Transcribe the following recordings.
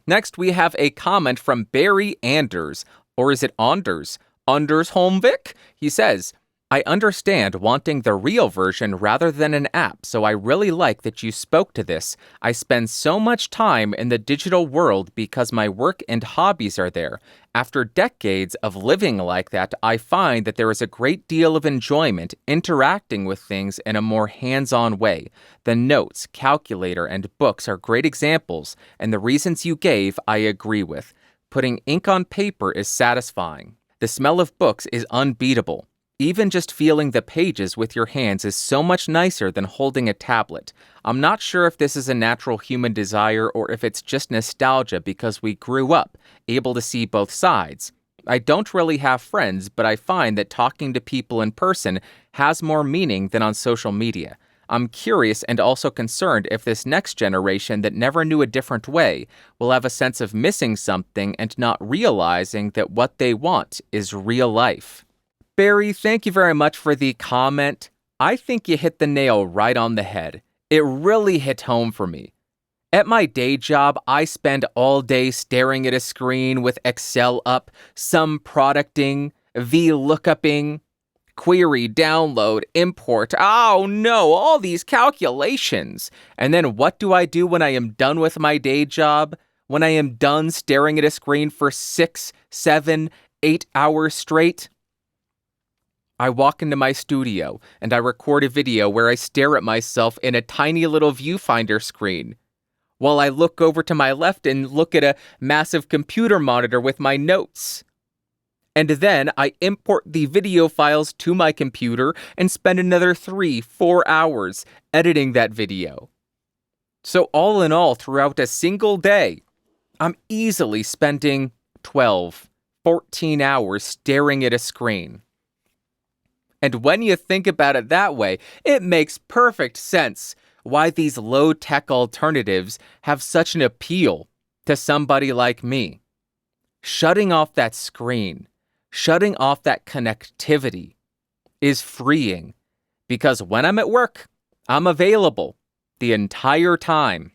Next, we have a comment from Barry Anders, or is it Anders? Anders Holmvik? He says, I understand wanting the real version rather than an app, so I really like that you spoke to this. I spend so much time in the digital world because my work and hobbies are there. After decades of living like that, I find that there is a great deal of enjoyment interacting with things in a more hands-on way. The notes, calculator, and books are great examples, and the reasons you gave I agree with. Putting ink on paper is satisfying. The smell of books is unbeatable. Even just feeling the pages with your hands is so much nicer than holding a tablet. I'm not sure if this is a natural human desire or if it's just nostalgia because we grew up, able to see both sides. I don't really have friends, but I find that talking to people in person has more meaning than on social media. I'm curious and also concerned if this next generation that never knew a different way will have a sense of missing something and not realizing that what they want is real life. Barry, thank you very much for the comment. I think you hit the nail right on the head. It really hit home for me. At my day job, I spend all day staring at a screen with Excel up, some producting, VLOOKUPing, query, download, import. Oh no, all these calculations. And then what do I do when I am done with my day job? When I am done staring at a screen for 6, 7, 8 hours straight? I walk into my studio and I record a video where I stare at myself in a tiny little viewfinder screen, while I look over to my left and look at a massive computer monitor with my notes. And then I import the video files to my computer and spend another 3-4 hours editing that video. So all in all, throughout a single day, I'm easily spending 12, 14 hours staring at a screen. And when you think about it that way, it makes perfect sense why these low-tech alternatives have such an appeal to somebody like me. Shutting off that screen, shutting off that connectivity is freeing because when I'm at work, I'm available the entire time.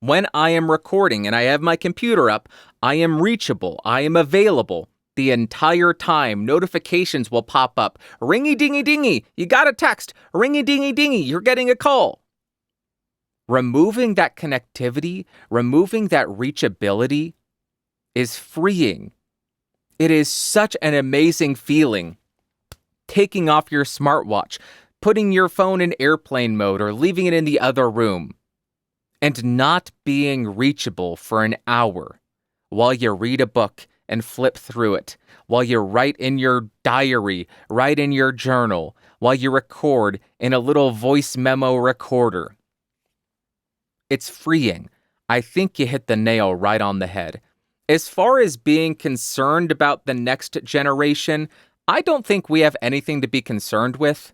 When I am recording and I have my computer up, I am reachable, I am available the entire time. Notifications will pop up. Ringy dingy dingy, you got a text. Ringy dingy dingy, you're getting a call. Removing that connectivity, removing that reachability is freeing. It is such an amazing feeling. Taking off your smartwatch, putting your phone in airplane mode or leaving it in the other room, and not being reachable for an hour while you read a book and flip through it, while you write in your diary, write in your journal, while you record in a little voice memo recorder. It's freeing. I think you hit the nail right on the head. As far as being concerned about the next generation, I don't think we have anything to be concerned with.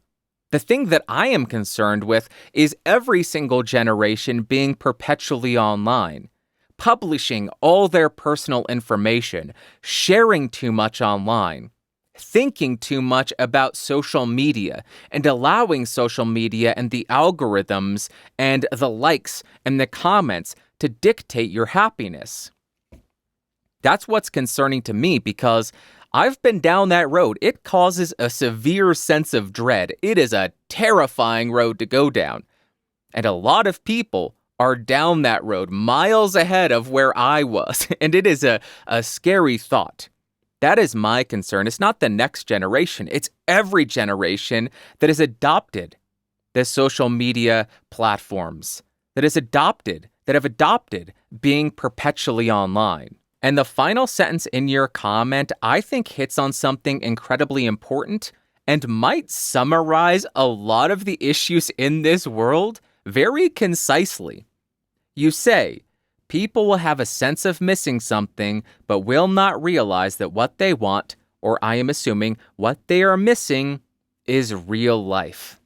The thing that I am concerned with is every single generation being perpetually online, publishing all their personal information, sharing too much online, thinking too much about social media, and allowing social media and the algorithms and the likes and the comments to dictate your happiness. That's what's concerning to me because I've been down that road. It causes a severe sense of dread. It is a terrifying road to go down. And a lot of people are down that road miles ahead of where I was. And it is a scary thought. That is my concern. It's not the next generation. It's every generation that has adopted the social media platforms, that have adopted being perpetually online. And the final sentence in your comment, I think, hits on something incredibly important and might summarize a lot of the issues in this world very concisely. You say, people will have a sense of missing something, but will not realize that what they want, or I am assuming what they are missing, is real life.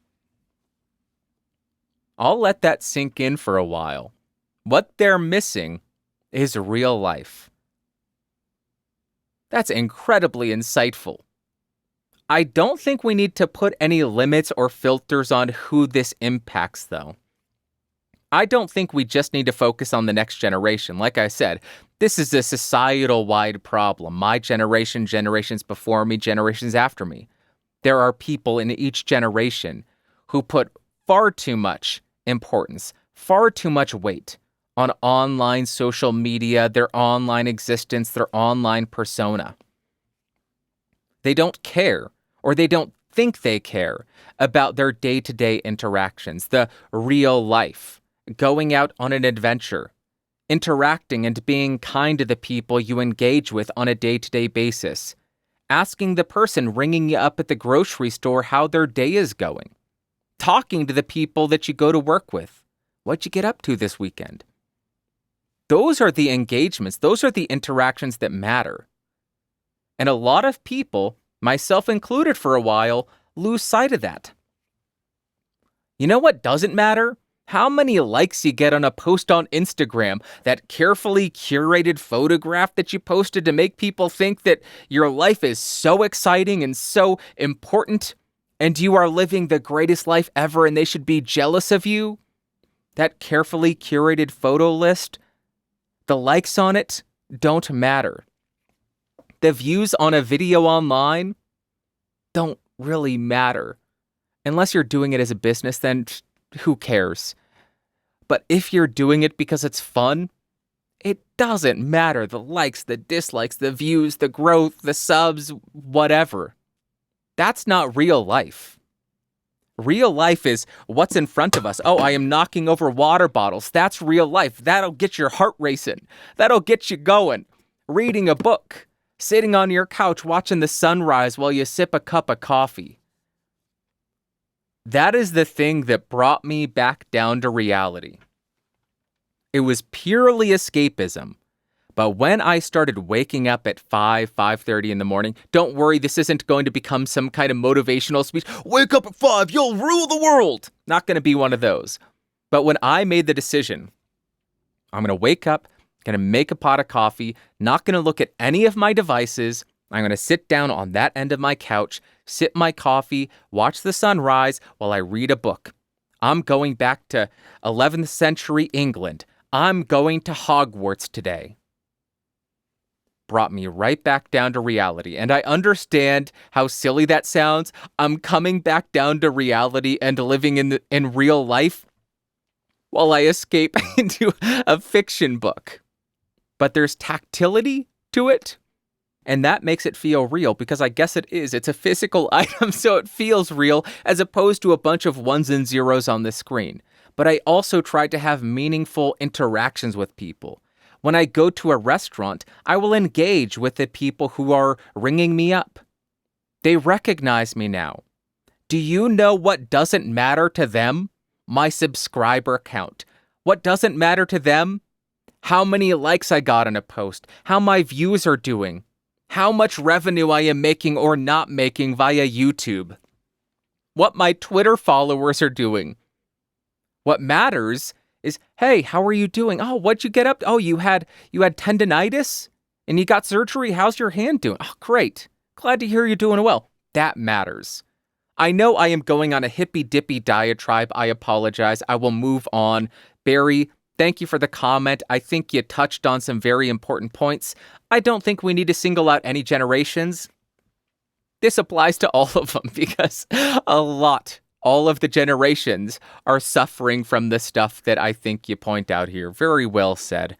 I'll let that sink in for a while. What they're missing is real life. That's incredibly insightful. I don't think we need to put any limits or filters on who this impacts, though. I don't think we just need to focus on the next generation. Like I said, this is a societal-wide problem. My generation, generations before me, generations after me. There are people in each generation who put far too much importance, far too much weight on online social media, their online existence, their online persona. They don't care, or they don't think they care about their day-to-day interactions, the real life, going out on an adventure, interacting and being kind to the people you engage with on a day-to-day basis, asking the person ringing you up at the grocery store how their day is going, talking to the people that you go to work with. What'd you get up to this weekend? Those are the engagements. Those are the interactions that matter. And a lot of people, myself included for a while, lose sight of that. You know what doesn't matter? How many likes you get on a post on Instagram, that carefully curated photograph that you posted to make people think that your life is so exciting and so important, and you are living the greatest life ever and they should be jealous of you? That carefully curated photo list, the likes on it don't matter. The views on a video online don't really matter. Unless you're doing it as a business, then who cares? But if you're doing it because it's fun, it doesn't matter. The likes, the dislikes, the views, the growth, the subs, whatever. That's not real life. Real life is what's in front of us. Oh, I am knocking over water bottles. That's real life. That'll get your heart racing. That'll get you going. Reading a book. Sitting on your couch watching the sunrise while you sip a cup of coffee. That is the thing that brought me back down to reality. It was purely escapism. But when I started waking up at 5:30 in the morning, don't worry, this isn't going to become some kind of motivational speech. Wake up at 5, you'll rule the world. Not going to be one of those. But when I made the decision, I'm going to wake up, going to make a pot of coffee, not going to look at any of my devices. I'm going to sit down on that end of my couch, sip my coffee, watch the sunrise while I read a book. I'm going back to 11th century England. I'm going to Hogwarts today. Brought me right back down to reality. And I understand how silly that sounds. I'm coming back down to reality and living in real life while I escape into a fiction book. But there's tactility to it, and that makes it feel real, because I guess it is. It's a physical item, so it feels real, as opposed to a bunch of ones and zeros on the screen. But I also try to have meaningful interactions with people. When I go to a restaurant, I will engage with the people who are ringing me up. They recognize me now. Do you know what doesn't matter to them? My subscriber count. What doesn't matter to them? How many likes I got on a post, how my views are doing, how much revenue I am making or not making via YouTube, what my Twitter followers are doing. What matters is, hey, how are you doing? Oh, what'd you get up to? Oh, you had tendinitis and you got surgery. How's your hand doing? Oh, great. Glad to hear you're doing well. That matters. I know I am going on a hippy-dippy diatribe. I apologize. I will move on. Barry, thank you for the comment. I think you touched on some very important points. I don't think we need to single out any generations. This applies to all of them, because all of the generations are suffering from the stuff that I think you point out here. Very well said.